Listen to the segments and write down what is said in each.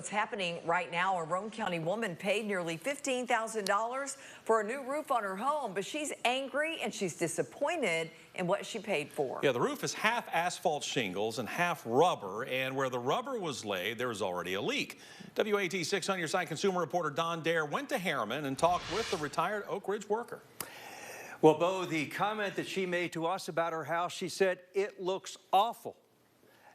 what's happening right now. A Roane County woman paid nearly $15,000 for a new roof on her home, but she's angry and she's disappointed in what she paid for. Yeah, the roof is half asphalt shingles and half rubber, and where the rubber was laid, there was already a leak. WAT 6 on your side consumer reporter Don Dare went to Harriman and talked with the retired Oak Ridge worker. Well, Bo, the comment that she made to us about her house, she said, "It looks awful."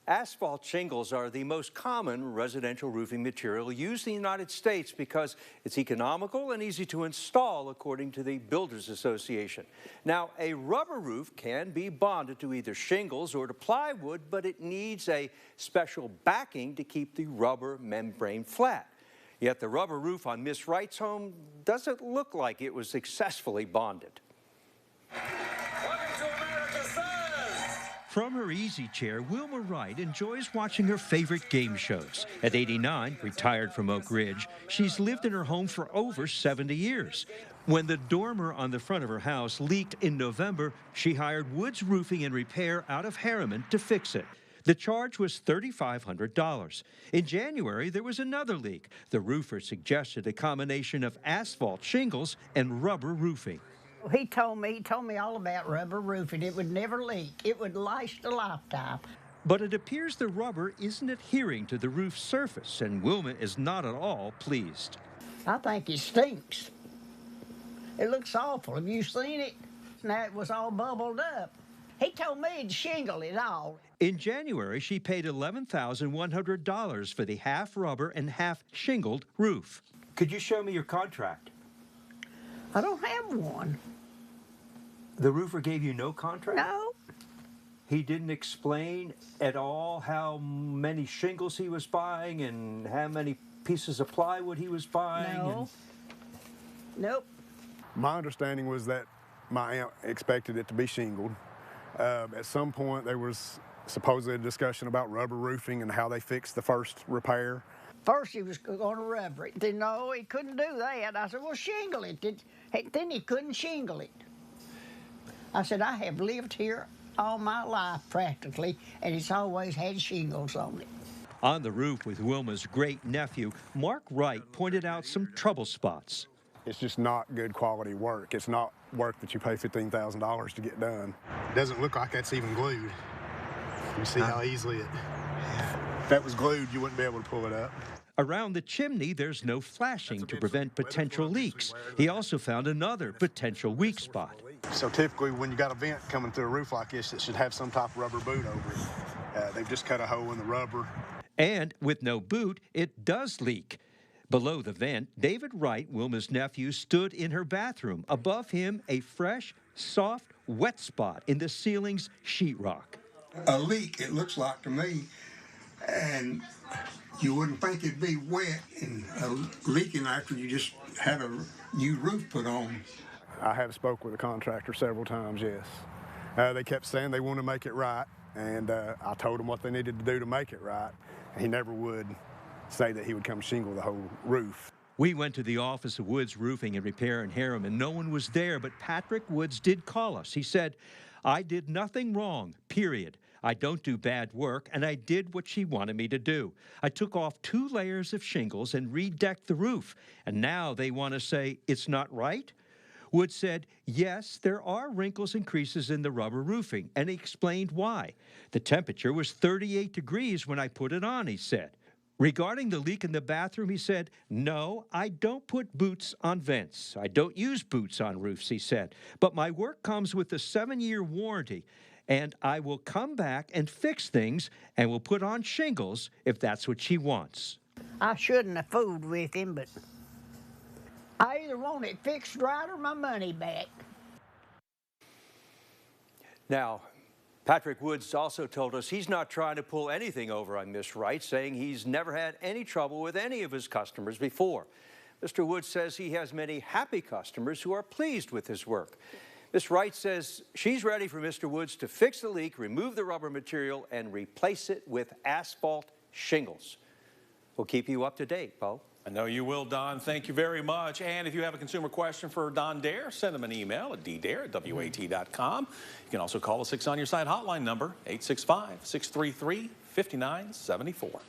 Asphalt shingles are the most common residential roofing material used in the United States because it's economical and easy to install, according to the Builders Association. Now, a rubber roof can be bonded to either shingles or to plywood, but it needs a special backing to keep the rubber membrane flat. Yet the rubber roof on Miss Wright's home doesn't look like it was successfully bonded. From her easy chair, Wilma Wright enjoys watching her favorite game shows. At 89, retired from Oak Ridge, she's lived in her home for over 70 years. When the dormer on the front of her house leaked in November, she hired Woods Roofing and Repair out of Harriman to fix it. The charge was $3,500. In January, there was another leak. The roofer suggested a combination of asphalt shingles and rubber roofing. He told me all about rubber roofing. It would never leak. It would last a lifetime. But it appears the rubber isn't adhering to the roof surface, and Wilma is not at all pleased. I think it stinks. It looks awful. Have you seen it? Now it was all bubbled up. He told me to shingle it all. In January, she paid $11,100 for the half rubber and half shingled roof. Could you show me your contract? I don't have one. The roofer gave you no contract? No. He didn't explain at all how many shingles he was buying and how many pieces of plywood he was buying? No. Nope. My understanding was that my aunt expected it to be shingled. At some point, there was supposedly a discussion about rubber roofing and how they fixed the first repair. First, he was going to rubber it. Then, no, he couldn't do that. I said, well, shingle it. Then he couldn't shingle it. I said, I have lived here all my life, practically, and it's always had shingles on it. On the roof with Wilma's great-nephew, Mark Wright pointed out some trouble spots. It's just not good quality work. It's not work that you pay $15,000 to get done. It doesn't look like that's even glued. You see how easily if that was glued, you wouldn't be able to pull it up. Around the chimney, there's no flashing to prevent potential leaks. He also found another potential weak spot. So typically, when you got a vent coming through a roof like this, it should have some type of rubber boot over it. They've just cut a hole in the rubber. And with no boot, it does leak. Below the vent, David Wright, Wilma's nephew, stood in her bathroom. Above him, a fresh, soft, wet spot in the ceiling's sheetrock. A leak, it looks like to me, and you wouldn't think it'd be wet and leaking after you just had a new roof put on. I have spoke with a contractor several times, yes. They kept saying they want to make it right, and I told them what they needed to do to make it right. He never would say that he would come shingle the whole roof. We went to the office of Woods Roofing and Repair in Harriman. No one was there, but Patrick Woods did call us. He said, I did nothing wrong, period. I don't do bad work, and I did what she wanted me to do. I took off 2 layers of shingles and redecked the roof, and now they want to say it's not right? Woods said, yes, there are wrinkles and creases in the rubber roofing, and he explained why. The temperature was 38 degrees when I put it on, he said. Regarding the leak in the bathroom, he said, no, I don't put boots on vents. I don't use boots on roofs, he said. But my work comes with a 7-year warranty, and I will come back and fix things and will put on shingles if that's what she wants. I shouldn't have fooled with him, but I either want it fixed right or my money back. Now, Patrick Woods also told us he's not trying to pull anything over on Miss Wright, saying he's never had any trouble with any of his customers before. Mr. Woods says he has many happy customers who are pleased with his work. Miss Wright says she's ready for Mr. Woods to fix the leak, remove the rubber material, and replace it with asphalt shingles. We'll keep you up to date, Bo. I know you will, Don. Thank you very much. And if you have a consumer question for Don Dare, send him an email at ddare@wat.com. You can also call the 6 on your side hotline number, 865-633-5974.